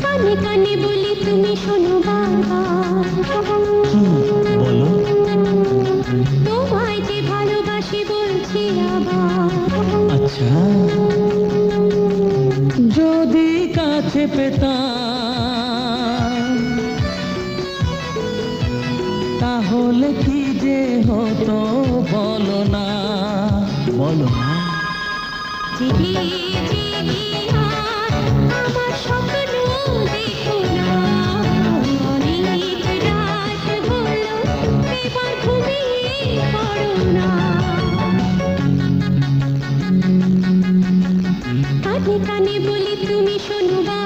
কানে কানে বলি তুমি শোনো বারবার, বলো। তোমায় যে ভালোবাসি বলছি আবার। আচ্ছা, যদি কাছে পেতাম তাহলে কি যে হতো বলো না, বলো না। জেগে জেগে আর আমার স্বপ্ন দেখো না, অনেক রাত হলো এবার ঘুমিয়ে পড়ো না। কানে কানে বলি তুমি শোনো।